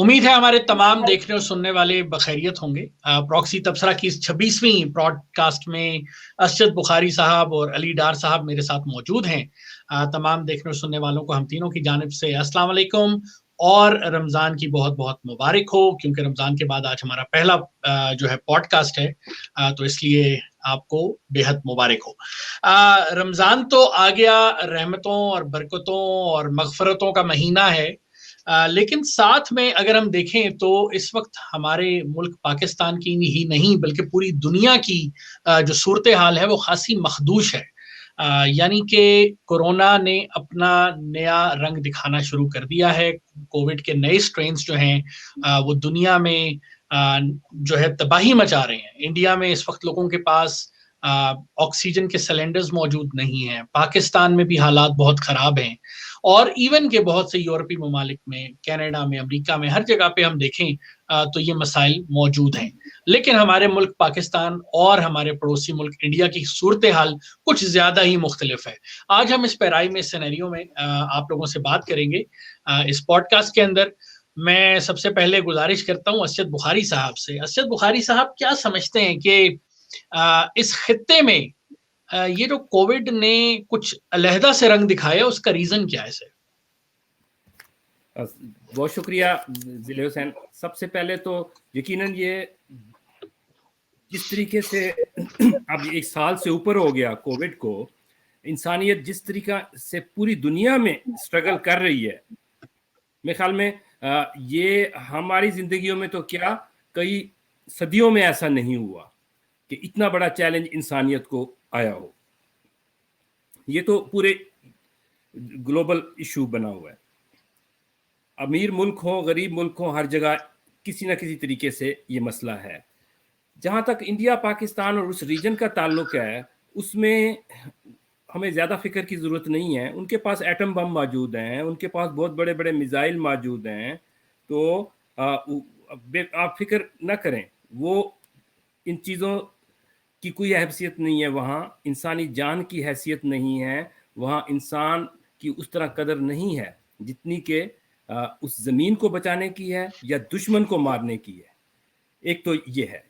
امید ہے ہمارے تمام دیکھنے اور سننے والے بخیریت ہوں گے۔ پراکسی تبصرہ کی 26ویں براڈ کاسٹ میں اسجد بخاری صاحب اور علی ڈار صاحب میرے ساتھ موجود ہیں۔ تمام دیکھنے اور سننے والوں کو ہم تینوں کی جانب سے السلام علیکم اور رمضان کی بہت بہت مبارک ہو، کیونکہ رمضان کے بعد آج ہمارا پہلا جو ہے پوڈ کاسٹ ہے، تو اس لیے آپ کو بے حد مبارک ہو۔ رمضان تو آ گیا، رحمتوں اور برکتوں اور مغفرتوں کا مہینہ ہے، لیکن ساتھ میں اگر ہم دیکھیں تو اس وقت ہمارے ملک پاکستان کی ہی نہیں بلکہ پوری دنیا کی جو صورتحال ہے وہ خاصی مخدوش ہے۔ یعنی کہ کورونا نے اپنا نیا رنگ دکھانا شروع کر دیا ہے۔ کووڈ کے نئے سٹرینز جو ہیں وہ دنیا میں جو ہے تباہی مچا رہے ہیں۔ انڈیا میں اس وقت لوگوں کے پاس آکسیجن کے سلنڈرز موجود نہیں ہیں، پاکستان میں بھی حالات بہت خراب ہیں، اور ایون کہ بہت سے یورپی ممالک میں، کینیڈا میں، امریکہ میں، ہر جگہ پہ ہم دیکھیں تو یہ مسائل موجود ہیں۔ لیکن ہمارے ملک پاکستان اور ہمارے پڑوسی ملک انڈیا کی صورتحال کچھ زیادہ ہی مختلف ہے۔ آج ہم اس پیرائی میں سینیریو میں آپ لوگوں سے بات کریں گے۔ اس پوڈ کاسٹ کے اندر میں سب سے پہلے گزارش کرتا ہوں اسجد بخاری صاحب سے۔ اسجد بخاری صاحب کیا سمجھتے ہیں کہ اس خطے میں یہ جو کووڈ نے کچھ علیحدہ سے رنگ دکھایا، اس کا ریزن کیا ہے سر؟ بہت شکریہ ذیل حسین۔ سب سے پہلے تو یقیناً یہ جس طریقے سے اب 1 سال سے اوپر ہو گیا کووڈ کو، انسانیت جس طریقہ سے پوری دنیا میں سٹرگل کر رہی ہے، میرے خیال میں یہ ہماری زندگیوں میں تو کیا کئی صدیوں میں ایسا نہیں ہوا کہ اتنا بڑا چیلنج انسانیت کو آیا ہو۔ یہ تو پورے گلوبل ایشو بنا ہوا ہے۔ امیر ملک ہو، غریب ملک ہو، ہر جگہ کسی نہ کسی طریقے سے یہ مسئلہ ہے۔ جہاں تک انڈیا، پاکستان اور اس ریجن کا تعلق ہے، اس میں ہمیں زیادہ فکر کی ضرورت نہیں ہے۔ ان کے پاس ایٹم بم موجود ہیں، ان کے پاس بہت بڑے بڑے میزائل موجود ہیں، تو آپ فکر نہ کریں، وہ ان چیزوں کی کوئی حیثیت نہیں ہے۔ وہاں انسانی جان کی حیثیت نہیں ہے، وہاں انسان کی اس طرح قدر نہیں ہے جتنی کہ اس زمین کو بچانے کی ہے یا دشمن کو مارنے کی ہے۔ ایک تو یہ ہے،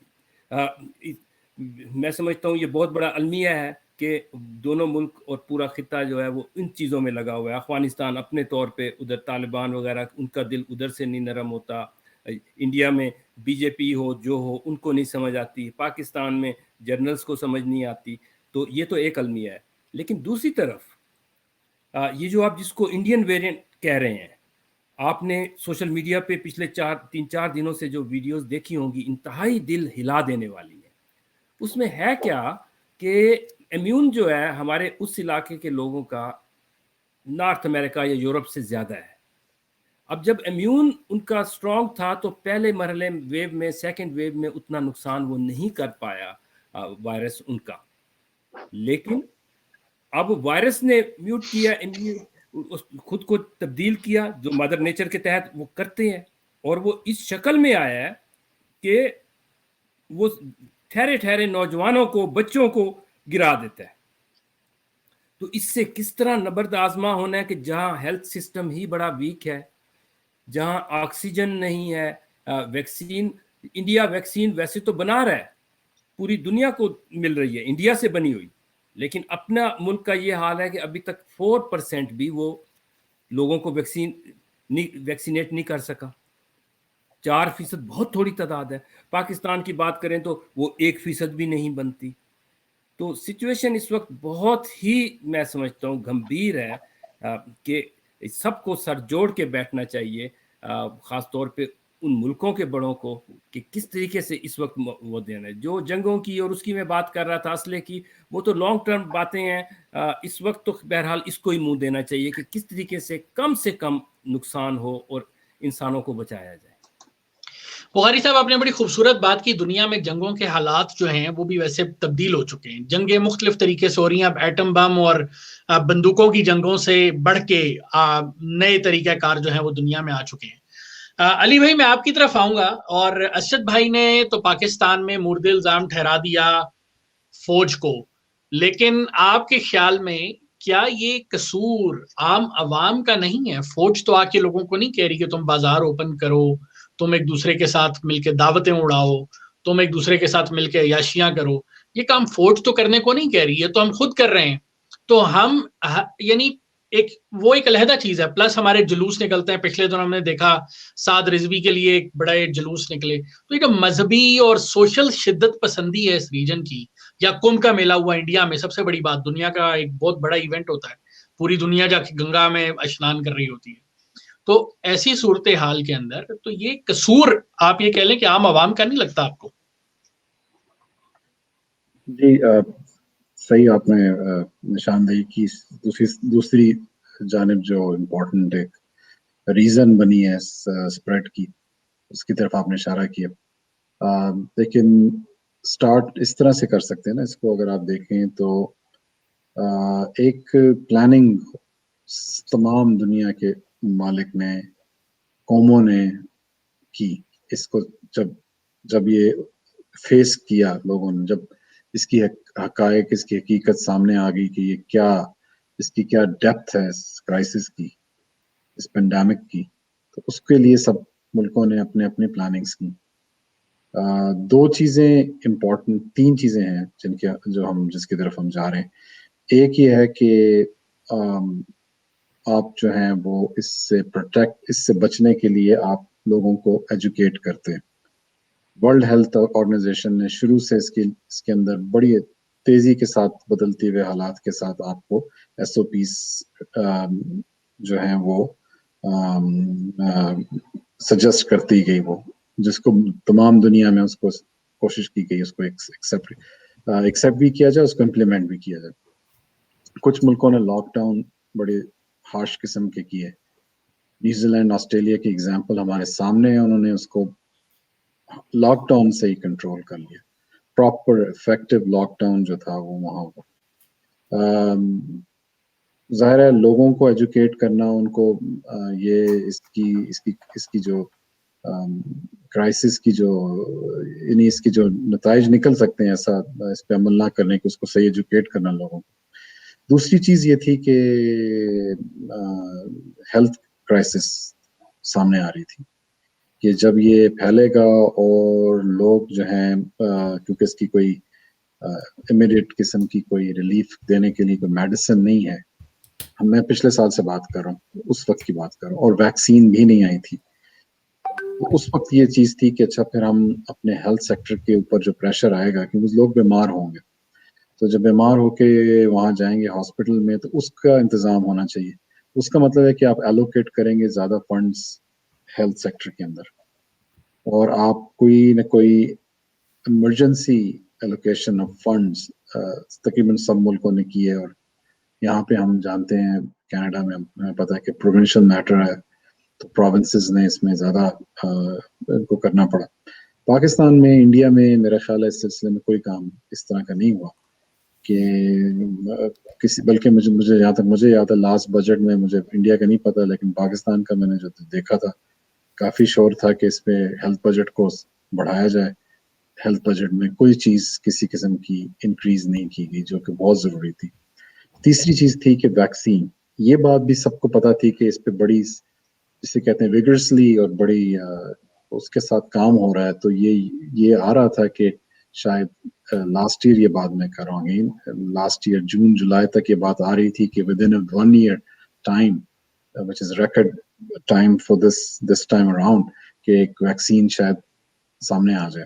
میں سمجھتا ہوں یہ بہت بڑا المیہ ہے کہ دونوں ملک اور پورا خطہ جو ہے وہ ان چیزوں میں لگا ہوا ہے۔ افغانستان اپنے طور پہ ادھر طالبان وغیرہ، ان کا دل ادھر سے نہیں نرم ہوتا۔ انڈیا میں بی جے پی ہو جو ہو، ان کو نہیں سمجھ آتی۔ پاکستان میں جرنلز کو سمجھ نہیں آتی۔ تو یہ تو ایک المیہ ہے۔ لیکن دوسری طرف یہ جو آپ جس کو انڈین ویرینٹ کہہ رہے ہیں، آپ نے سوشل میڈیا پہ پچھلے 3-4 دنوں سے جو ویڈیوز دیکھی ہوں گی، انتہائی دل ہلا دینے والی ہیں۔ اس میں ہے کیا کہ امیون جو ہے ہمارے اس علاقے کے لوگوں کا نارتھ امریکہ یا یورپ سے زیادہ ہے۔ اب جب امیون ان کا سٹرونگ تھا تو پہلے مرحلے ویو میں، سیکنڈ ویو میں اتنا نقصان وہ نہیں کر پایا وائرس ان کا۔ لیکن اب وائرس نے میوٹ کیا، خود کو تبدیل کیا، جو مدر نیچر کے تحت وہ کرتے ہیں، اور وہ اس شکل میں آیا ہے کہ وہ ٹھہرے ٹھہرے نوجوانوں کو، بچوں کو گرا دیتا ہے۔ تو اس سے کس طرح نبرد آزما ہونا ہے کہ جہاں ہیلتھ سسٹم ہی بڑا ویک ہے، جہاں آکسیجن نہیں ہے، ویکسین، انڈیا ویکسین ویسے تو بنا رہا ہے، پوری دنیا کو مل رہی ہے، انڈیا سے بنی ہوئی، لیکن اپنا ملک کا یہ حال ہے کہ ابھی تک 4% بھی وہ لوگوں کو ویکسینیٹ نہیں کر سکا۔ 4% بہت تھوڑی تعداد ہے۔ پاکستان کی بات کریں تو وہ 1% بھی نہیں بنتی۔ تو سچویشن اس وقت بہت ہی، میں سمجھتا ہوں، گھمبیر ہے کہ سب کو سر جوڑ کے بیٹھنا چاہیے، خاص طور پہ ان ملکوں کے بڑوں کو، کہ کس طریقے سے اس وقت وہ دینا ہے۔ جو جنگوں کی اور اس کی میں بات کر رہا تھا، اسلحے کی، وہ تو لانگ ٹرم باتیں ہیں۔ اس وقت تو بہرحال اس کو ہی منہ دینا چاہیے کہ کس طریقے سے کم نقصان ہو اور انسانوں کو بچایا جائے۔ بخاری صاحب، آپ نے بڑی خوبصورت بات کی۔ دنیا میں جنگوں کے حالات جو ہیں وہ بھی ویسے تبدیل ہو چکے ہیں، جنگیں مختلف طریقے سے ہو رہی ہیں۔ اب ایٹم بم اور بندوقوں کی جنگوں سے بڑھ کے نئے طریقہ کار جو ہیں وہ دنیا میں آ چکے ہیں۔ علی بھائی، میں آپ کی طرف آؤں گا، اور اسجد بھائی نے تو پاکستان میں مورد الزام ٹھہرا دیا فوج کو، لیکن آپ کے خیال میں کیا یہ قصور عام عوام کا نہیں ہے؟ فوج تو آ کے لوگوں کو نہیں کہہ رہی کہ تم بازار اوپن کرو، تم ایک دوسرے کے ساتھ مل کے دعوتیں اڑاؤ, تم ایک دوسرے کے ساتھ مل کے عیاشیاں کرو. یہ کام فوج تو کرنے کو نہیں کہہ رہی ہے, تو ہم خود کر رہے ہیں. تو ہم یعنی وہ ایک علیحدہ چیز ہے. پلس ہمارے جلوس نکلتے ہیں, پچھلے دنوں ہم نے دیکھا سعد رضوی کے لیے ایک بڑا جلوس نکلے. تو یہ جو مذہبی اور سوشل شدت پسندی ہے اس ریجن کی, یا کمبھ کا میلہ ہوا انڈیا میں, سب سے بڑی بات, دنیا کا ایک بہت بڑا ایونٹ ہوتا ہے, پوری دنیا جا کے گنگا میں اشنان کر رہی ہوتی ہے. تو ایسی صورتحال کے اندر تو یہ قصور آپ یہ کہہ لیں کہ عام عوام کا نہیں لگتا آپ کو؟ جی صحیح آپ نے نشاندہی کی. دوسری جانب جو امپورٹنٹ ایک ریزن بنی ہے اسپریڈ کی, اس کی طرف آپ نے اشارہ کیا. لیکن سٹارٹ اس طرح سے کر سکتے ہیں نا اس کو, اگر آپ دیکھیں تو ایک پلاننگ تمام دنیا کے ممالک نے, قوموں نے کی. اس کو جب یہ فیس کیا لوگوں نے, جب اس کی حقائق, اس کی حقیقت سامنے آ گئی کہ یہ کیا, اس کی کیا ڈیپتھ ہے اس کرائسس کی, اس پینڈیمک کی, تو اس کے لیے سب ملکوں نے اپنے اپنے پلاننگز کی. دو چیزیں امپورٹنٹ, تین چیزیں ہیں جس کی طرف ہم جا رہے ہیں. ایک یہ ہے کہ آپ جو ہیں وہ اس سے بچنے کے لیے آپ لوگوں کو ایجوکیٹ کرتے ہیں. ورلڈ ہیلتھ آرگنائزیشن نے شروع سے اس کے اندر بڑی تیزی کے ساتھ بدلتے ہوئے حالات کے ساتھ آپ کو SOPs جو ہیں وہ سجیسٹ کرتی گئی, وہ جس کو تمام دنیا میں اس کو کوشش کی گئی اس کو ایکسیپٹ بھی کیا جائے, اس کو امپلیمنٹ بھی کیا جائے. کچھ ملکوں نے لاک ڈاؤن بڑے ہارش قسم کے کیے. نیوزی لینڈ, آسٹریلیا کی ایگزامپل ہمارے سامنے ہے, انہوں نے اس کو لاک ڈاؤن سے ہی کنٹرول کر لیا. پراپر افیکٹو لاک ڈاؤن جو تھا وہ وہاں ہوا. ظاہر ہے لوگوں کو ایجوکیٹ کرنا, ان کو یہ اس کی جو کرائسس کی جو یعنی اس کی جو نتائج نکل سکتے ہیں ایسا اس پہ عمل نہ کرنے کی, اس کو صحیح ایجوکیٹ کرنا لوگوں کو. دوسری چیز یہ تھی کہ ہیلتھ کرائسس سامنے آ رہی تھی کہ جب یہ پھیلے گا اور لوگ جو ہیں کیونکہ اس کی کوئی امیڈیٹ قسم کی کوئی ریلیف دینے کے لیے کوئی میڈیسن نہیں ہے. میں پچھلے سال سے بات کر رہا ہوں, اس وقت کی بات کر رہا ہوں, اور ویکسین بھی نہیں آئی تھی. اس وقت یہ چیز تھی کہ اچھا پھر ہم اپنے ہیلتھ سیکٹر کے اوپر جو پریشر آئے گا کیونکہ لوگ بیمار ہوں گے, تو جب بیمار ہو کے وہاں جائیں گے ہاسپٹل میں تو اس کا انتظام ہونا چاہیے. اس کا مطلب ہے کہ آپ ایلوکیٹ کریں گے زیادہ فنڈز ہیلتھ سیکٹر کے اندر, اور آپ کوئی نہ کوئی ایمرجنسی ایلوکیشن آف فنڈز تقریباً سب ملکوں نے کی ہے. اور یہاں پہ ہم جانتے ہیں کینیڈا میں ہمیں پتہ ہے کہ پروونشل میٹر ہے, تو پروونسز نے اس میں زیادہ ان کو کرنا پڑا. پاکستان میں, انڈیا میں میرا خیال ہے اس سلسلے میں کوئی کام اس طرح کا نہیں ہوا کہ بلکہ مجھے یاد ہے لاسٹ بجٹ میں, مجھے انڈیا کا نہیں پتا لیکن پاکستان کا میں نے جو دیکھا تھا کافی شور تھا کہ اس پہ ہیلتھ بجٹ کو بڑھایا جائے. ہیلتھ بجٹ میں کوئی چیز کسی قسم کی انکریز نہیں کی گئی جو کہ بہت ضروری تھی. تیسری چیز تھی کہ ویکسین, یہ بات بھی سب کو پتا تھی کہ اس پہ بڑی جسے کہتے ہیں ویگرسلی اور بڑی اس کے ساتھ کام ہو رہا ہے. تو یہ آ رہا تھا کہ شاید لاسٹ ایئر, یہ بات میں کر رہا ہوں, لاسٹ ایئر جون جولائی تک یہ بات آ رہی تھی کہ with in 1 year time which is record time for this time around کہ ایک ویکسین شاید سامنے آ جائے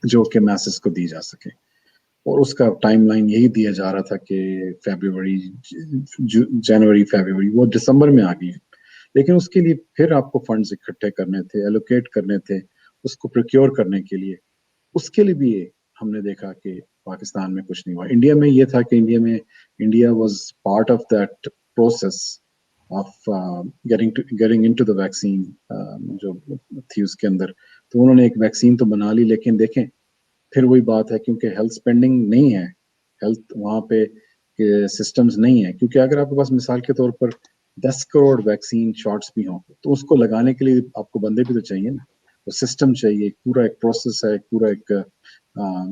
جو کہ میسز کو دی جا سکے. اور اس کا ٹائم لائن یہی دیا جا رہا تھا کہ جنوری فیبروری, وہ دسمبر میں آ گئی. لیکن اس کے لیے پھر آپ کو فنڈز اکٹھے کرنے تھے, ایلوکیٹ کرنے تھے, اس کو پروکیور کرنے کے لیے. اس کے لیے بھی ہم نے دیکھا کہ پاکستان میں کچھ نہیں ہوا. انڈیا میں یہ تھا کہ India was part of that process of getting into the vaccine جو تھی اس کے اندر. تو انہوں نے ایک ویکسین تو بنا لی, لیکن دیکھیں پھر وہی بات ہے کیونکہ ہیلتھ اسپینڈنگ نہیں ہے, ہیلتھ وہاں پہ سسٹمز نہیں ہے. کیونکہ اگر آپ کے پاس مثال کے طور پر 10 کروڑ ویکسین شاٹس بھی ہوں تو اس کو لگانے کے لیے آپ کو بندے بھی تو چاہیے نا, وہ سسٹم چاہیے, پورا ایک پروسیس ہے, پورا ایک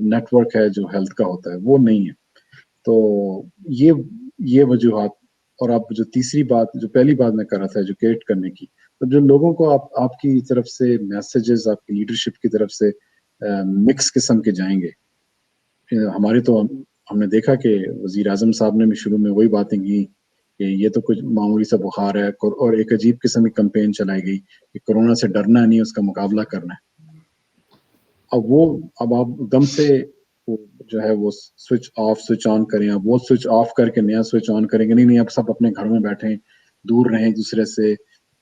نیٹ ورک ہے جو ہیلتھ کا ہوتا ہے, وہ نہیں ہے. تو یہ وجوہات. اور آپ جو تیسری بات, جو پہلی بات میں کر رہا تھا ایجوکیٹ کرنے کی, تو جو لوگوں کو آپ کی طرف سے میسیجز آپ کی لیڈرشپ کی طرف سے مکس قسم کے جائیں گے. ہماری تو ہم نے دیکھا کہ وزیر اعظم صاحب نے بھی شروع میں وہی باتیں کی کہ یہ تو کچھ معمولی سا بخار ہے, اور ایک عجیب قسم کی کمپین چلائی گئی کہ کورونا سے ڈرنا نہیں, اس کا مقابلہ کرنا ہے. اب آپ دم سے جو ہے وہ سوئچ آف سوئچ آن کریں, اب وہ سوئچ آف کر کے نیا سوئچ آن کریں گے, نہیں اب سب اپنے گھروں میں بیٹھیں, دور رہیں ایک دوسرے سے,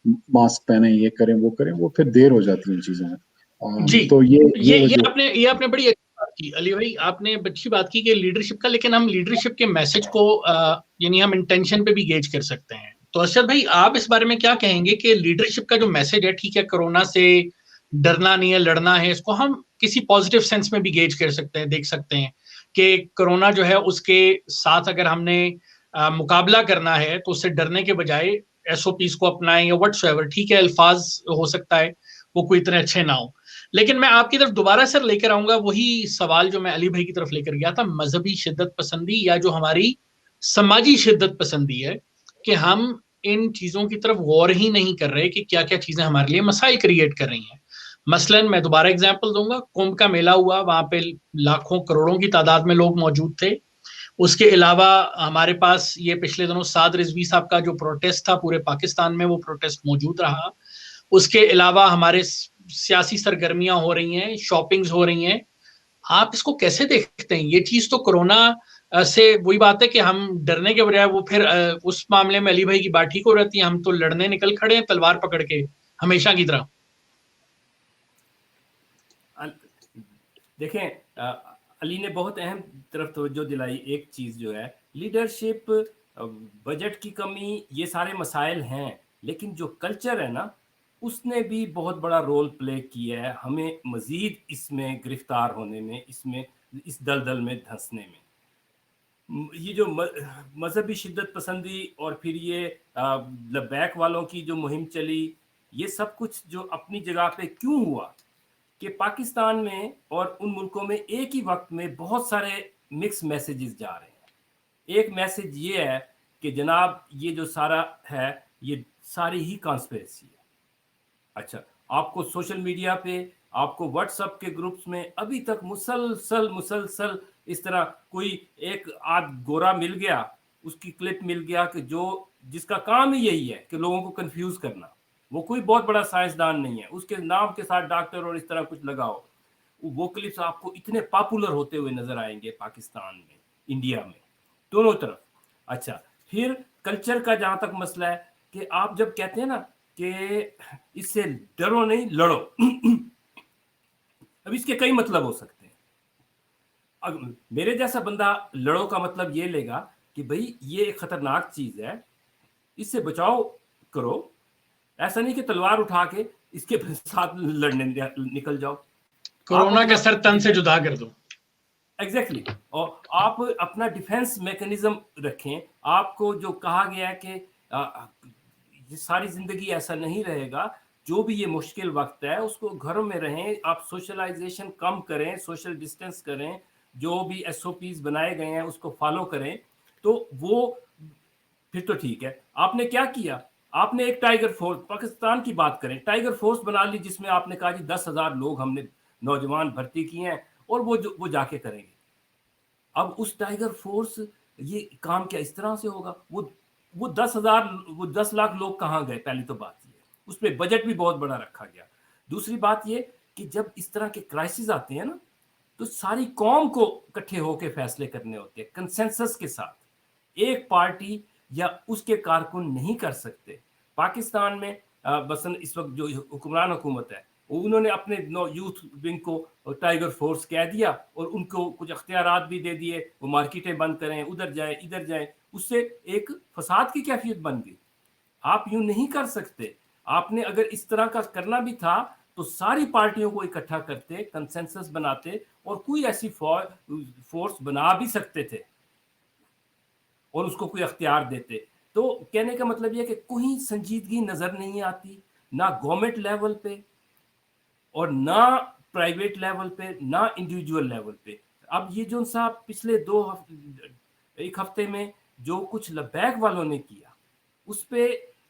ماسک پہنیں, یہ کریں وہ کریں, وہ پھر دیر ہو جاتی ہے ان چیزوں میں. جی تو یہ آپ نے بڑی اچھی بات کی علی بھائی, آپ نے اچھی بات کی کہ لیڈرشپ کا, لیکن ہم لیڈرشپ کے میسج کو یعنی ہم انٹینشن پہ بھی گیج کر سکتے ہیں. تو ارشد بھائی آپ اس بارے میں کیا کہیں گے کہ لیڈرشپ کا جو میسج ہے, ٹھیک ہے کورونا سے ڈرنا نہیں ہے لڑنا ہے, اس کو ہم کسی پازیٹیو سینس میں بھی گیج کر سکتے ہیں, دیکھ سکتے ہیں کہ کورونا جو ہے اس کے ساتھ اگر ہم نے مقابلہ کرنا ہے تو اس سے ڈرنے کے بجائے ایس او پیز کو اپنائیں یا وٹس ایور, ٹھیک ہے الفاظ ہو سکتا ہے وہ کوئی اتنے اچھے نہ ہو, لیکن میں آپ کی طرف دوبارہ سر لے کر آؤں گا وہی سوال جو میں علی بھائی کی طرف لے کر گیا تھا, مذہبی شدت پسندی یا جو ہماری سماجی شدت پسندی ہے, کہ ہم ان چیزوں کی طرف غور ہی نہیں کر رہے کہ کیا کیا چیزیں ہمارے لیے مسائل کریٹ کر رہی ہیں. مثلاً میں دوبارہ اگزامپل دوں گا, کمبھ کا میلہ ہوا, وہاں پہ لاکھوں کروڑوں کی تعداد میں لوگ موجود تھے. اس کے علاوہ ہمارے پاس یہ پچھلے دنوں سعد رضوی صاحب کا جو پروٹیسٹ تھا پورے پاکستان میں, وہ پروٹیسٹ موجود رہا. اس کے علاوہ ہمارے سیاسی سرگرمیاں ہو رہی ہیں, شاپنگز ہو رہی ہیں. آپ اس کو کیسے دیکھتے ہیں؟ یہ چیز تو کورونا سے وہی بات ہے کہ ہم ڈرنے کے بجائے, وہ پھر اس معاملے میں علی بھائی کی بات ٹھیک ہو رہتی ہے, ہم تو لڑنے نکل کھڑے ہیں تلوار پکڑ کے ہمیشہ کی طرح. دیکھیں علی نے بہت اہم طرف توجہ دلائی. ایک چیز جو ہے لیڈرشپ, بجٹ کی کمی, یہ سارے مسائل ہیں, لیکن جو کلچر ہے نا اس نے بھی بہت بڑا رول پلے کیا ہے ہمیں مزید اس میں گرفتار ہونے میں, اس دلدل میں دھنسنے میں. یہ جو مذہبی شدت پسندی اور پھر یہ لبیک والوں کی جو مہم چلی, یہ سب کچھ جو اپنی جگہ پہ کیوں ہوا کہ پاکستان میں اور ان ملکوں میں ایک ہی وقت میں بہت سارے مکس میسیجز جا رہے ہیں. ایک میسیج یہ ہے کہ جناب یہ جو سارا ہے یہ ساری ہی کانسپیریسی ہے. اچھا, آپ کو سوشل میڈیا پہ, آپ کو واٹس ایپ کے گروپس میں ابھی تک مسلسل اس طرح کوئی ایک آدھ گورا مل گیا, اس کی کلپ مل گیا کہ جس کا کام ہی یہی ہے کہ لوگوں کو کنفیوز کرنا. وہ کوئی بہت بڑا سائنسدان نہیں ہے, اس کے نام کے ساتھ ڈاکٹر اور اس طرح کچھ لگاؤ. وہ کلپس آپ کو اتنے پاپولر ہوتے ہوئے نظر آئیں گے پاکستان میں, انڈیا میں, دونوں طرف. اچھا, پھر کلچر کا جہاں تک مسئلہ ہے کہ آپ جب کہتے ہیں نا کہ اس سے ڈرو نہیں لڑو, اب اس کے کئی مطلب ہو سکتے ہیں. میرے جیسا بندہ لڑو کا مطلب یہ لے گا کہ بھئی یہ ایک خطرناک چیز ہے, اس سے بچاؤ کرو, ایسا نہیں کہ تلوار اٹھا کے اس کے ساتھ لڑنے نکل جاؤ. کورونا کا سر تن سے جدا کر دو. ایگزیکٹلی. اور آپ اپنا ڈیفینس میکنزم رکھیں. آپ کو جو کہا گیا ہے کہ یہ ساری زندگی ایسا نہیں رہے گا, جو بھی یہ مشکل وقت ہے اس کو گھروں میں رہیں, آپ سوشلائزیشن کم کریں, سوشل ڈسٹینس کریں, جو بھی ایس او پیز بنائے گئے ہیں اس کو فالو کریں, تو وہ پھر تو ٹھیک ہے. آپ نے کیا کیا, آپ نے ایک ٹائیگر فورس, پاکستان کی بات کریں, ٹائیگر فورس بنا لی جس میں آپ نے کہا جی 10,000 لوگ ہم نے نوجوان بھرتی کیے ہیں اور وہ جا کے کریں گے. اب اس ٹائیگر فورس یہ کام کیا اس طرح سے ہوگا؟ وہ 10 لاکھ لوگ کہاں گئے؟ پہلی تو بات یہ ہے, اس پہ بجٹ بھی بہت بڑا رکھا گیا. دوسری بات یہ کہ جب اس طرح کے کرائسس آتے ہیں نا تو ساری قوم کو اکٹھے ہو کے فیصلے کرنے ہوتے ہیں کنسنسس کے ساتھ. ایک پارٹی یا اس کے کارکن نہیں کر سکتے. پاکستان میں مثلا اس وقت جو حکمران حکومت ہے انہوں نے اپنے یوتھ ونگ کو ٹائیگر فورس کہہ دیا اور ان کو کچھ اختیارات بھی دے دیے, وہ مارکیٹیں بند کریں, ادھر جائیں ادھر جائیں. اس سے ایک فساد کی کیفیت بن گئی. آپ یوں نہیں کر سکتے. آپ نے اگر اس طرح کا کرنا بھی تھا تو ساری پارٹیوں کو اکٹھا کرتے, کنسنسس بناتے اور کوئی ایسی فورس بنا بھی سکتے تھے اور اس کو کوئی اختیار دیتے. تو کہنے کا مطلب یہ کہ کوئی سنجیدگی نظر نہیں آتی, نہ گورنمنٹ لیول پہ اور نہ پرائیویٹ لیول پہ, نہ انڈیویجول لیول پہ. اب یہ جو سا پچھلے ایک ہفتے میں جو کچھ لبیک والوں نے کیا, اس پہ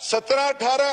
17-18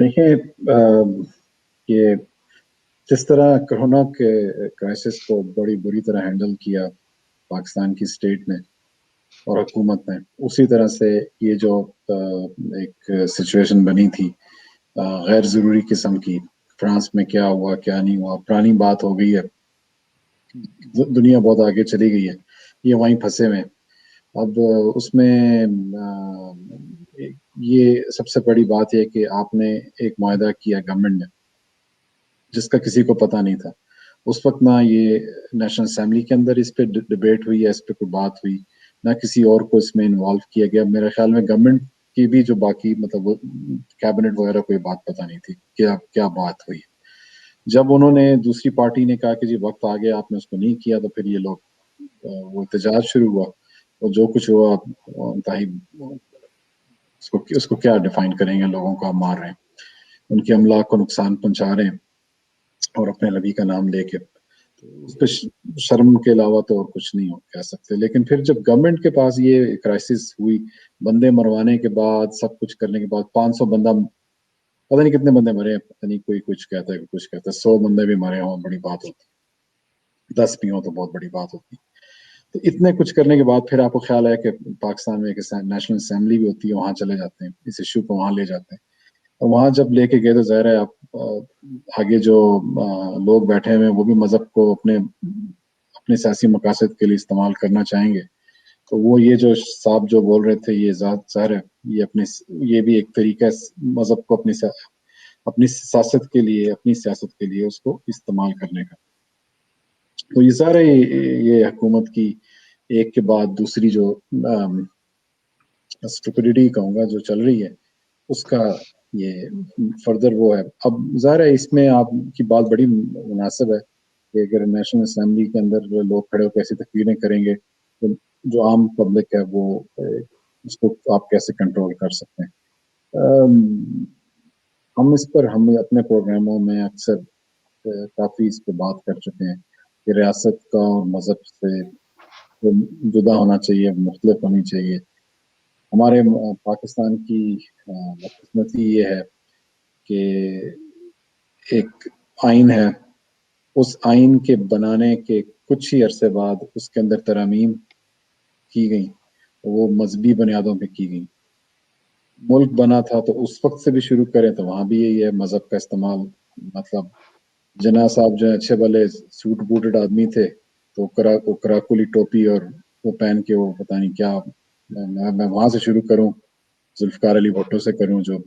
دیکھیں یہ جس طرح کورونا کے کرائسس کو بڑی بری طرح ہینڈل کیا پاکستان کی اسٹیٹ نے اور حکومت نے، اسی طرح سے یہ جو ایک سچویشن بنی تھی غیر ضروری قسم کی، فرانس میں کیا ہوا کیا نہیں ہوا پرانی بات ہو گئی ہے، دنیا بہت آگے چلی گئی ہے، یہ وہیں پھنسے ہوئے ہیں۔ اب اس میں یہ سب سے بڑی بات یہ کہ آپ نے ایک معاہدہ کیا گورنمنٹ نے جس کا کسی کو پتہ نہیں تھا اس وقت، نہ یہ نیشنل اسمبلی کے اندر اس پہ ڈبیٹ ہوئی ہے، اس پہ کوئی بات ہوئی، نہ کسی اور کو اس میں انوالو کیا گیا۔ میرے خیال میں گورنمنٹ کی بھی جو باقی مطلب کیبنٹ وغیرہ کوئی بات پتہ نہیں تھی کیا بات ہوئی۔ جب انہوں نے دوسری پارٹی نے کہا کہ جی وقت آ گیا آپ نے اس کو نہیں کیا، تو پھر یہ لوگ وہ احتجاج شروع ہوا، اور جو کچھ ہوا انتہائی اس کو کیا ڈیفائن کریں گے، لوگوں کو مار رہے ہیں، ان کے املاک کو نقصان پہنچا رہے ہیں اور اپنے نبی کا نام لے کے، اس پہ شرم کے علاوہ تو اور کچھ نہیں کہہ سکتے۔ لیکن پھر جب گورنمنٹ کے پاس یہ کرائسس ہوئی، بندے مروانے کے بعد سب کچھ کرنے کے بعد 500 بندہ، پتہ نہیں کتنے بندے مرے ہیں، پتہ نہیں کوئی کچھ کہتا ہے کچھ کہتا ہے، 100 بندے بھی مرے ہوں بڑی بات ہوتی، 10 بھی ہوں تو بہت بڑی بات ہوتی۔ تو اتنے کچھ کرنے کے بعد پھر آپ کو خیال ہے کہ پاکستان میں ایک نیشنل اسمبلی بھی ہوتی ہے، وہاں چلے جاتے ہیں، اس ایشو کو وہاں لے جاتے ہیں، اور وہاں جب لے کے گئے تو ظاہر ہے آپ آگے جو لوگ بیٹھے ہوئے ہیں وہ بھی مذہب کو اپنے سیاسی مقاصد کے لیے استعمال کرنا چاہیں گے، تو وہ یہ جو صاحب جو بول رہے تھے یہ ظاہر ہے یہ بھی ایک طریقہ مذہب کو اپنی سیاست کے لیے اس کو استعمال کرنے کا۔ تو یہ سارے یہ حکومت کی ایک کے بعد دوسری جو اسٹوپڈیٹی کہوں گا جو چل رہی ہے، اس کا یہ فردر وہ ہے۔ اب ظاہر ہے اس میں آپ کی بات بڑی مناسب ہے کہ اگر نیشنل اسمبلی کے اندر لوگ کھڑے ہو کے ایسی تقریریں کریں گے تو جو عام پبلک ہے وہ اس کو آپ کیسے کنٹرول کر سکتے ہیں۔ ہم اپنے پروگراموں میں اکثر کافی اس پہ بات کر چکے ہیں کہ ریاست کا اور مذہب سے جدا ہونا چاہیے، مختلف ہونی چاہیے۔ ہمارے پاکستان کی بدقسمتی یہ ہے کہ ایک آئین ہے، اس آئین کے بنانے کے کچھ ہی عرصے بعد اس کے اندر ترامیم کی گئی، وہ مذہبی بنیادوں پہ کی گئی۔ ملک بنا تھا تو اس وقت سے بھی شروع کریں تو وہاں بھی یہی ہے، مذہب کا استعمال، مطلب جناح صاحب جو ہے اچھے بھلے سوٹ بوٹڈ آدمی تھے تو کراکولی ٹوپی اور وہ پہن کے وہ پتہ نہیں کیا، میں وہاں سے شروع کروں، ذوالفقار علی بھٹو سے کروں جو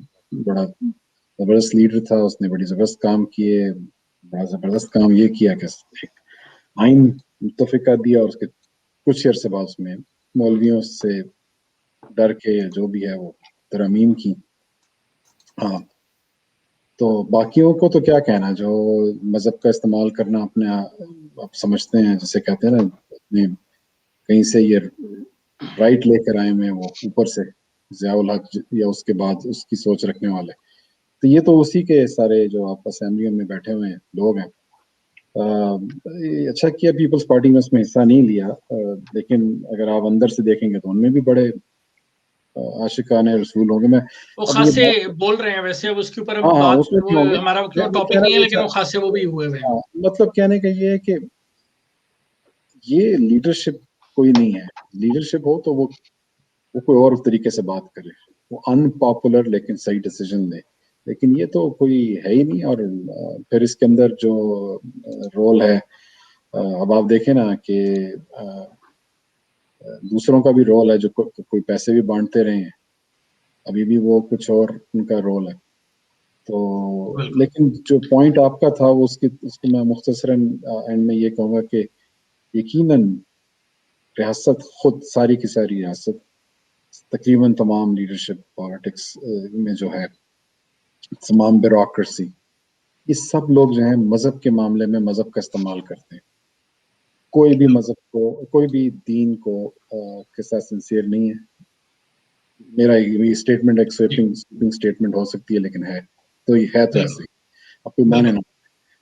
بڑا زبردست لیڈر تھا، اس نے بڑی زبردست کام کیے، بڑا زبردست کام یہ کیا کہ ایک آئین متفقہ دیا اور اس کے کچھ عرصے بعد اس میں مولویوں سے ڈر کے جو بھی ہے وہ ترامیم کی۔ ہاں تو باقیوں کو تو کیا کہنا، جو مذہب کا استعمال کرنا اپنے آپ سمجھتے ہیں، جسے کہتے ہیں نا اپنے کہیں سے یہ رائٹ لے کر آئے ہیں وہ اوپر سے ضیاء الحق یا اس کے بعد اس کی سوچ رکھنے والے، تو یہ تو اسی کے سارے جو آپ اسمبلیوں میں بیٹھے ہوئے ہیں لوگ ہیں۔ اچھا کیا پیپلز پارٹی میں اس میں حصہ نہیں لیا، لیکن اگر آپ اندر سے دیکھیں گے تو ان میں بھی بڑے عاشقان رسول ہوں گے۔ میں وہ خاصے بول رہے ہیں ویسے، اب اس کے اوپر اس میں بھی ہوں گے، ہمارا ٹاپک نہیں ہے، لیکن وہ خاصے وہ بھی ہوئے ہوئے ہیں۔ مطلب کہنے کا یہ ہے کہ یہ لیڈرشپ کوئی نہیں ہے، لیڈرشپ ہو تو وہ کوئی اور طریقے سے بات کرے، وہ ان پاپولر لیکن صحیح ڈیسیجن لے، لیکن یہ تو کوئی ہے ہی نہیں۔ اور پھر اس کے اندر جو رول ہے، اب آپ دیکھیں نا کہ دوسروں کا بھی رول ہے، جو کوئی پیسے بھی بانٹتے رہے ہیں، ابھی بھی وہ کچھ اور ان کا رول ہے۔ تو لیکن جو پوائنٹ آپ کا تھا وہ اس کو میں مختصراً اینڈ میں یہ کہوں گا کہ یقیناً ریاست خود، ساری کی ساری ریاست، تقریباً تمام لیڈرشپ پالیٹکس میں جو ہے، تمام بیوروکریسی، یہ سب لوگ جو ہیں مذہب کے معاملے میں مذہب کا استعمال کرتے ہیں۔ کوئی بھی مذہب کو، کوئی بھی دین کو کے ساتھ سنسیئر نہیں ہے۔ میرا یہ اسٹیٹمنٹ ایک سویپنگ اسٹیٹمنٹ ہو سکتی ہے، لیکن ہے تو یہ ہے تو ایسے ہی، اب کوئی مانے نہ،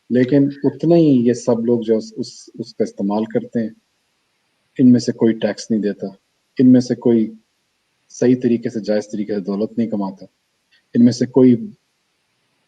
لیکن اتنا ہی یہ سب لوگ جو اس کا استعمال کرتے ہیں۔ ان میں سے کوئی ٹیکس نہیں دیتا، ان میں سے کوئی صحیح طریقے سے، جائز طریقے سے دولت نہیں کماتا، ان میں سے کوئی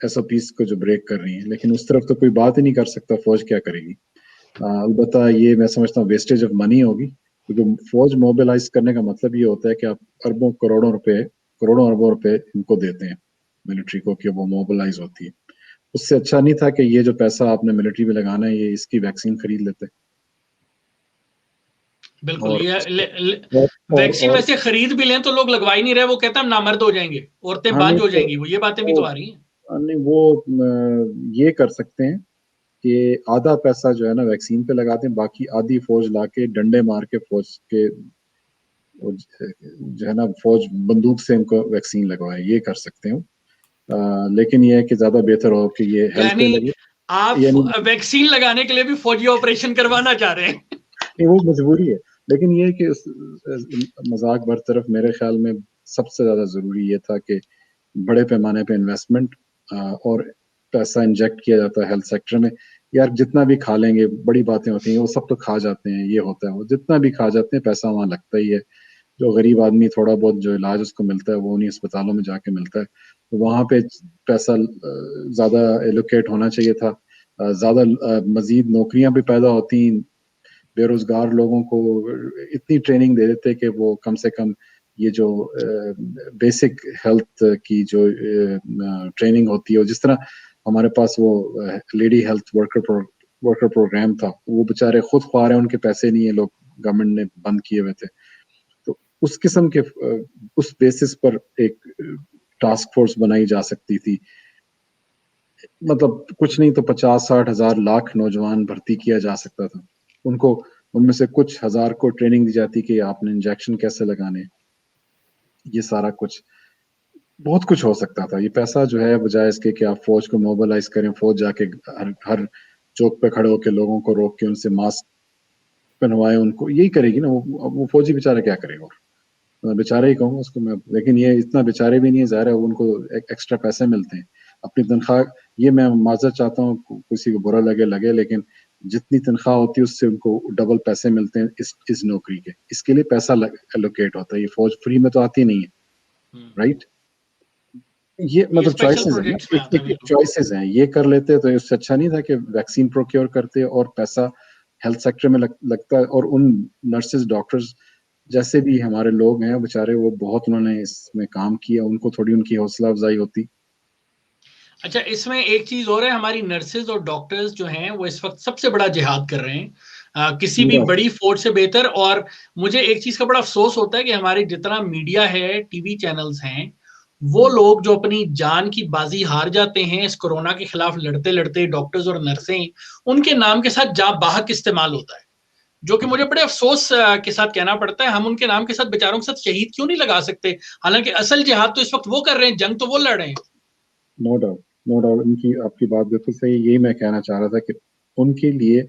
SOPs کو جو بریک کر رہی ہیں, لیکن اس طرف تو کوئی بات ہی نہیں کر سکتا فوج کیا کرے گی. البتہ یہ میں سمجھتا ہوں ویسٹیج آف منی ہوگی, کیونکہ فوج موبلائز کرنے کا مطلب یہ ہوتا ہے کہ آپ اربوں کروڑوں اربوں روپے ان کو دیتے ہیں ملٹری کو کہ وہ موبلائز ہوتی ہے. اس سے اچھا نہیں تھا کہ یہ جو پیسہ آپ نے ملٹری میں لگانا ہے یہ اس کی ویکسین خرید لیتے. بالکل, یہ ویکسین ویسے خرید بھی لیں تو لوگ لگوا ہی نہیں رہے, وہ کہتے ہیں ہم نامرد ہو جائیں گے, عورتیں بانجھ ہو جائیں گی, وہ یہ باتیں بھی تو آ رہی ہیں. نہیں, وہ یہ کر سکتے ہیں کہ آدھا پیسہ جو ہے نا ویکسین پہ لگا دیں, باقی آدھی فوج لا کے ڈنڈے مار کے فوج کے جو ہے نا فوج بندوق سے ان کو ویکسین لگوائے, یہ کر سکتے ہیں. لیکن یہ ہے کہ زیادہ بہتر ہو کہ یہ ہیلتھ پہ لگے. آپ ویکسین لگانے کے لیے بھی فوجی آپریشن کروانا چاہ رہے ہیں؟ وہ مجبوری ہے, لیکن یہ کہ مذاق برطرف میرے خیال میں سب سے زیادہ ضروری یہ تھا کہ بڑے پیمانے پہ انویسٹمنٹ اور پیسہ انجیکٹ کیا جاتا ہے ہیلتھ سیکٹر میں. یار جتنا بھی کھا لیں گے, بڑی باتیں ہوتی ہیں, وہ سب تو کھا جاتے ہیں, یہ ہوتا ہے, وہ جتنا بھی کھا جاتے ہیں پیسہ وہاں لگتا ہی ہے. جو غریب آدمی تھوڑا بہت جو علاج اس کو ملتا ہے وہ انہیں اسپتالوں میں جا کے ملتا ہے. تو وہاں پہ پیسہ زیادہ ایلوکیٹ ہونا چاہیے تھا, زیادہ مزید نوکریاں بھی پیدا ہوتی, بے روزگار لوگوں کو اتنی ٹریننگ دے دیتے کہ وہ کم سے کم یہ جو بیسک ہیلتھ کی جو ٹریننگ ہوتی ہے, جس طرح ہمارے پاس وہ لیڈی ہیلتھ ورکر پروگرام تھا, وہ بےچارے خود خواہ ہیں, ان کے پیسے نہیں ہیں, لوگ گورنمنٹ نے بند کیے ہوئے تھے. تو اس قسم کے اس بیسس پر ایک ٹاسک فورس بنائی جا سکتی تھی. مطلب کچھ نہیں تو 50-60 ہزار لاکھ نوجوان بھرتی کیا جا سکتا تھا. ان میں سے کچھ ہزار کو ٹریننگ دی جاتی کہ آپ نے انجیکشن کیسے لگانے, یہ سارا کچھ بہت کچھ ہو سکتا تھا. یہ پیسہ جو ہے بجائے اس کے کہ آپ فوج کو موبلائز کریں, فوج جا کے ہر چوک پہ کھڑے ہو کے لوگوں کو روک کے ان سے ماسک پہنوائے, ان کو یہی کرے گی نا وہ فوجی بیچارہ کیا کرے گا, بیچارہ ہی کہوں اس کو میں. لیکن یہ اتنا بیچارے بھی نہیں ہے, ظاہر ہے ان کو ایکسٹرا پیسے ملتے ہیں اپنی تنخواہ. یہ میں معذرت چاہتا ہوں, کسی کو برا لگے, لیکن جتنی تنخواہ ہوتی ہے اس سے ان کو ڈبل پیسے ملتے ہیں اس نوکری کے. اس کے لیے پیسہ الوکیٹ ہوتا ہے, یہ فوج فری میں تو آتی نہیں ہے, رائٹ. یہ مطلب چوائسیز ہیں, یہ کر لیتے تو اس سے اچھا نہیں تھا کہ ویکسین پروکیور کرتے اور پیسہ ہیلتھ سیکٹر میں لگتا ہے. اور ان نرسز ڈاکٹرز جیسے بھی ہمارے لوگ ہیں بےچارے, وہ بہت انہوں نے اس میں کام کیا, ان کو تھوڑی ان کی حوصلہ افزائی ہوتی. اچھا, اس میں ایک چیز اور ہے, ہماری نرسز اور ڈاکٹرز جو ہیں وہ اس وقت سب سے بڑا جہاد کر رہے ہیں, کسی بھی بڑی فورس سے بہتر. اور مجھے ایک چیز کا بڑا افسوس ہوتا ہے کہ ہمارے جتنا میڈیا ہے, ٹی وی چینلز ہیں, وہ لوگ جو اپنی جان کی بازی ہار جاتے ہیں اس کورونا کے خلاف لڑتے لڑتے, ڈاکٹرز اور نرسیں, ان کے نام کے ساتھ جاں بحق استعمال ہوتا ہے, جو کہ مجھے بڑے افسوس کے ساتھ کہنا پڑتا ہے. ہم ان کے نام کے ساتھ بیچاروں کے ساتھ شہید کیوں نہیں لگا سکتے, حالانکہ اصل جہاد تو اس وقت وہ کر رہے ہیں, جنگ تو وہ لڑ رہے ہیں. نو ڈاؤٹ, ان کی آپ کی بات بالکل صحیح. یہی میں کہنا چاہ رہا تھا کہ ان کے لیے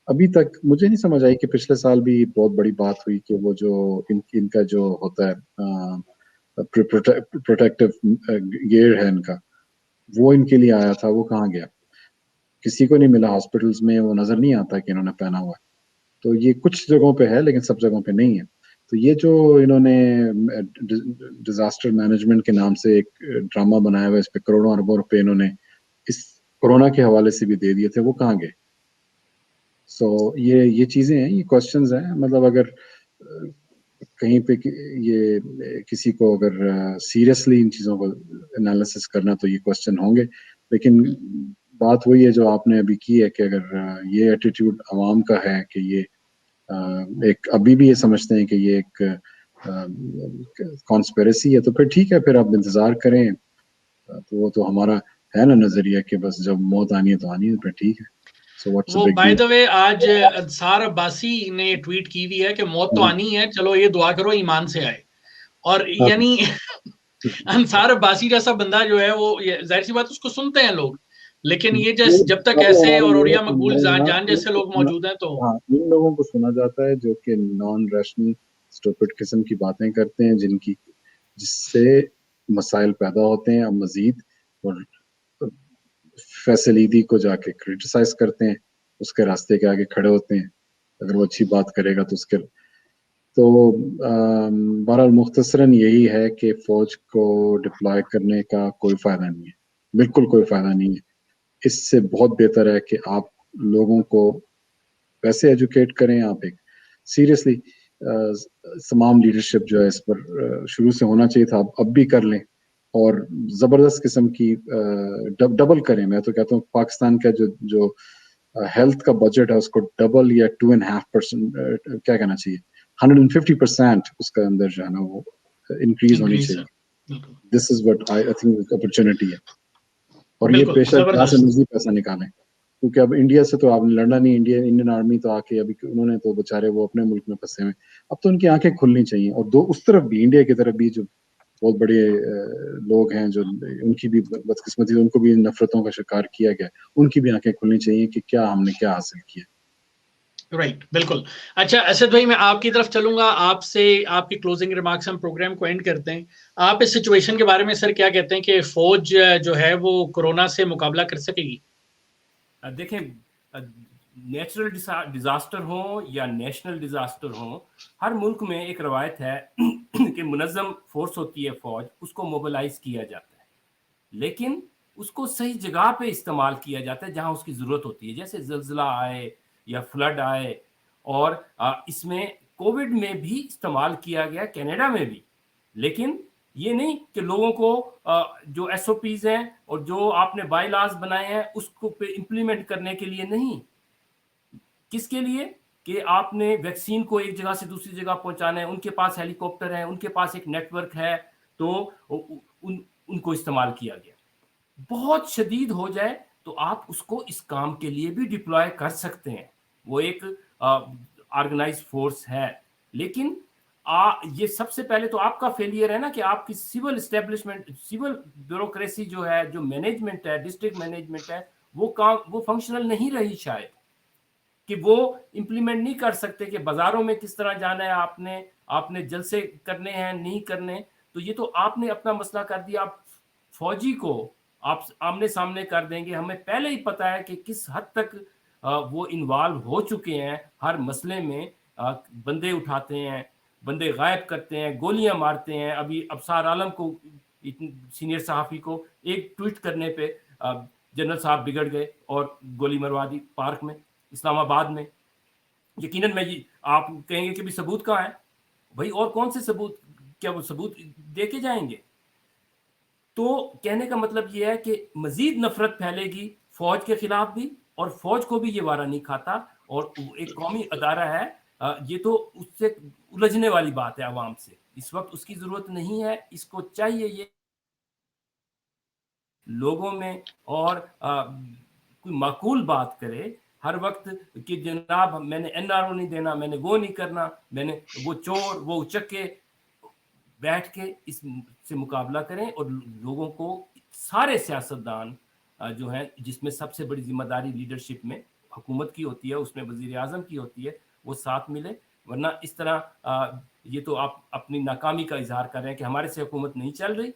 ابھی تک مجھے نہیں سمجھ آئی کہ پچھلے سال بھی بہت بڑی بات ہوئی کہ وہ جو ان کا جو ہوتا ہے پروٹیکٹیو گیئر ہے ان کا, وہ ان کے لیے آیا تھا, وہ کہاں گیا؟ کسی کو نہیں ملا ہاسپٹلز میں, وہ نظر نہیں آتا کہ انہوں نے پہنا ہوا ہے. تو یہ کچھ جگہوں پہ ہے لیکن سب جگہوں پہ نہیں ہے. تو یہ جو انہوں نے ڈیزاسٹر مینجمنٹ کے نام سے ایک ڈرامہ بنایا ہوا, اس پہ کروڑوں اربوں روپے انہوں نے اس کورونا کے حوالے سے بھی دے دیے تھے, وہ کہاں گئے؟ سو یہ چیزیں ہیں, یہ کوشچنز ہیں. مطلب اگر کہیں پہ یہ کسی کو اگر سیریسلی ان چیزوں کو انالیسس کرنا تو یہ کوشچن ہوں گے. لیکن بات وہی ہے جو آپ نے ابھی کی ہے کہ اگر یہ ایٹیٹیوڈ عوام کا ہے کہ یہ ایک ابھی بھی یہ سمجھتے ہیں کہ یہ ایک کانسپیریسی ہے, تو پھر ٹھیک ہے, پھر آپ انتظار کریں. تو وہ تو ہمارا ہے نا نظریہ کہ بس جب موت آنی ہے تو آنی ہے, پھر ٹھیک ہے. وہ بائی دا وے آج انصار عباسی نے ٹویٹ کی ہوئی ہے کہ موت تو آنی ہے, چلو یہ دعا کرو ایمان سے آئے. اور یعنی انصار عباسی جیسا بندہ جو ہے وہ ظاہر سی بات اس کو سنتے ہیں لوگ, لیکن یہ جب تک ایسے اور اوریا مقبول جان جیسے لوگ موجود ہیں تو ان لوگوں کو سنا جاتا ہے جو کہ نان ریشنل اسٹوپڈ قسم کی باتیں کرتے ہیں, جس سے مسائل پیدا ہوتے ہیں. اب مزید اور فیصلیدی کو جا کے کرٹیسائز کرتے ہیں, اس کے راستے کے آگے کھڑے ہوتے ہیں. اگر وہ اچھی بات کرے گا تو اس کے تو بہرحال مختصراً یہی ہے کہ فوج کو ڈپلائے کرنے کا کوئی فائدہ نہیں ہے. بالکل کوئی فائدہ نہیں ہے. اس سے بہت بہتر ہے کہ آپ لوگوں کو ویسے ایجوکیٹ کریں. آپ ایک سیریسلی تمام لیڈرشپ جو ہے اس پر شروع سے ہونا چاہیے تھا, اب بھی کر لیں, اور زبردست قسم کی ڈبل کریں. میں تو کہتا ہوں پاکستان کا جو ہیلتھ کا بجٹ ہے اس کو ڈبل یا 2.5% کیا کہنا چاہیے 150% اس کا اندر جو ہے نا وہ انکریز ہونی چاہیے. This is what I think opportunity ہے. اور یہ پیشہ جہاں سے مزید پیسہ نکالیں, کیونکہ اب انڈیا سے تو آپ نے لڑنا نہیں. انڈین آرمی تو آ کے ابھی انہوں نے تو بےچارے وہ اپنے ملک میں پھنسے ہوئے. اب تو ان کی آنکھیں کھلنی چاہیے. اور اس طرف بھی انڈیا کی طرف بھی جو بہت بڑے لوگ ہیں جو ان کی بھی بدقسمتی, ان کو بھی نفرتوں کا شکار کیا گیا, ان کی بھی آنکھیں کھلنی چاہیے کہ کیا ہم نے کیا حاصل کیا. رائٹ, بالکل. اچھا اسد بھائی, میں آپ کی طرف چلوں گا, آپ سے آپ کی کلوزنگ ریمارکس ہم پروگرام کو اینڈ کرتے ہیں. آپ اس سچویشن کے بارے میں سر کیا کہتے ہیں کہ فوج جو ہے وہ کورونا سے مقابلہ کر سکے گی؟ دیکھیں, نیچرل ڈیزاسٹر ہوں یا نیشنل ڈیزاسٹر ہوں, ہر ملک میں ایک روایت ہے کہ منظم فورس ہوتی ہے فوج, اس کو موبلائز کیا جاتا ہے, لیکن اس کو صحیح جگہ پہ استعمال کیا جاتا ہے جہاں اس کی ضرورت ہوتی ہے. جیسے زلزلہ آئے یا فلڈ آئے, اور اس میں کووڈ میں بھی استعمال کیا گیا, کینیڈا میں بھی. لیکن یہ نہیں کہ لوگوں کو جو ایس او پیز ہیں اور جو آپ نے بائی لاز بنائے ہیں اس کو پہ امپلیمنٹ کرنے کے لیے نہیں. کس کے لیے؟ کہ آپ نے ویکسین کو ایک جگہ سے دوسری جگہ پہنچانا ہے, ان کے پاس ہیلی کاپٹر ہے, ان کے پاس ایک نیٹ ورک ہے, تو ان کو استعمال کیا گیا. بہت شدید ہو جائے تو آپ اس کو اس کام کے لیے بھی ڈپلوائے کر سکتے ہیں. وہ ایک آرگنائز فورس ہے, لیکن یہ سب سے پہلے تو آپ کا فیلئر ہے نا کہ آپ کی سول اسٹیبلشمنٹ, سول بیوروکریسی جو ہے, جو مینجمنٹ ہے, ڈسٹرکٹ مینجمنٹ ہے, وہ فنکشنل نہیں رہی شاید, کہ وہ امپلیمنٹ نہیں کر سکتے کہ بازاروں میں کس طرح جانا ہے, آپ نے جلسے کرنے ہیں نہیں کرنے. تو یہ تو آپ نے اپنا مسئلہ کر دیا. آپ فوجی کو آپ آمنے سامنے کر دیں گے. ہمیں پہلے ہی پتا ہے کہ کس حد تک وہ انوالو ہو چکے ہیں ہر مسئلے میں. بندے اٹھاتے ہیں, بندے غائب کرتے ہیں, گولیاں مارتے ہیں. ابھی ابصار عالم کو, سینئر صحافی کو ایک ٹویٹ کرنے پہ جنرل صاحب بگڑ گئے اور گولی مروا دی پارک میں اسلام آباد میں. یقیناً میں آپ کہیں گے کہ بھی ثبوت کہاں ہے بھائی, اور کون سے ثبوت, کیا وہ ثبوت دے کے جائیں گے؟ تو کہنے کا مطلب یہ ہے کہ مزید نفرت پھیلے گی فوج کے خلاف بھی, اور فوج کو بھی یہ وارہ نہیں کھاتا. اور ایک قومی ادارہ ہے, یہ تو اس سے الجھنے والی بات ہے عوام سے. اس وقت اس کی ضرورت نہیں ہے. اس کو چاہیے یہ لوگوں میں اور کوئی معقول بات کرے ہر وقت کہ جناب میں نے این آر او نہیں دینا, میں نے وہ نہیں کرنا, میں نے وہ چور وہ اچکے. بیٹھ کے اس سے مقابلہ کریں, اور لوگوں کو, سارے سیاستدان جو ہیں, جس میں سب سے بڑی ذمہ داری لیڈرشپ میں حکومت کی ہوتی ہے, اس میں وزیر اعظم کی ہوتی ہے, وہ ساتھ ملے. ورنہ اس طرح یہ تو آپ اپنی ناکامی کا اظہار کر رہے ہیں کہ ہمارے سے حکومت نہیں چل رہی,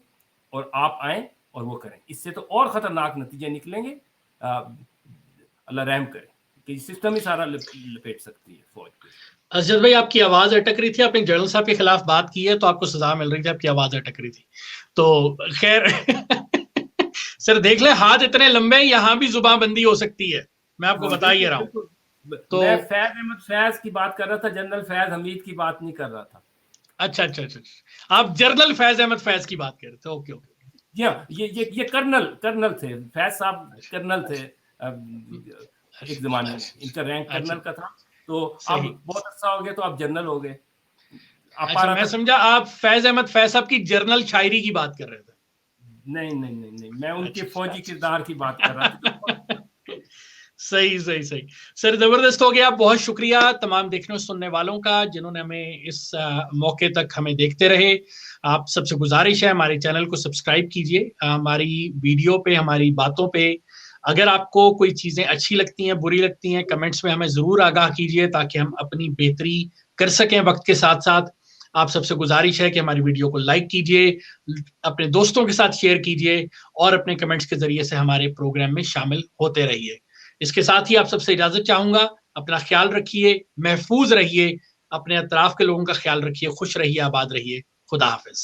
اور آپ آئیں اور وہ کریں. اس سے تو اور خطرناک نتیجے نکلیں گے. اللہ رحم کرے کہ سسٹم ہی سارا لپیٹ سکتی ہے فوج پہ. اسد بھائی, آپ کی آواز اٹک رہی تھی, آپ نے جنرل صاحب کے خلاف بات کی ہے تو آپ کو سزا مل رہی تھی, آپ کی آواز اٹک رہی تھی. تو خیر سر دیکھ لیں, ہاتھ اتنے لمبے ہیں, یہاں بھی زبان بندی ہو سکتی ہے, میں آپ کو بتا ہی رہا ہوں. تو میں فیض احمد فیض کی بات کر رہا تھا, جنرل فیض حمید کی بات نہیں کر رہا تھا. اچھا, آپ جنرل فیض احمد فیض کی بات کر رہے تھے. اوکے. یہ کرنل تھے, فیض صاحب کرنل تھے ایک زمانے میں, ان کا رینک کرنل کا تھا. تو اب بہت عرصہ ہو گیا تو آپ جنرل ہو گئے. میں سمجھا آپ فیض احمد فیض صاحب کی جرنل شاعری کی بات کر رہے تھے. نہیں, میں ان کے فوجی کردار کی بات کر رہا تھا. صحیح. سر زبردست ہو گیا. بہت شکریہ تمام دیکھنے اور سننے والوں کا جنہوں نے ہمیں اس موقع تک ہمیں دیکھتے رہے. آپ سب سے گزارش ہے ہمارے چینل کو سبسکرائب کیجئے. ہماری ویڈیو پہ, ہماری باتوں پہ اگر آپ کو کوئی چیزیں اچھی لگتی ہیں, بری لگتی ہیں, کمنٹس میں ہمیں ضرور آگاہ کیجئے تاکہ ہم اپنی بہتری کر سکیں وقت کے ساتھ ساتھ. آپ سب سے گزارش ہے کہ ہماری ویڈیو کو لائک کیجئے, اپنے دوستوں کے ساتھ شیئر کیجئے, اور اپنے کمنٹس کے ذریعے سے ہمارے پروگرام میں شامل ہوتے رہیے. اس کے ساتھ ہی آپ سب سے اجازت چاہوں گا. اپنا خیال رکھیے, محفوظ رہیے, اپنے اطراف کے لوگوں کا خیال رکھیے, خوش رہیے, آباد رہیے. خدا حافظ.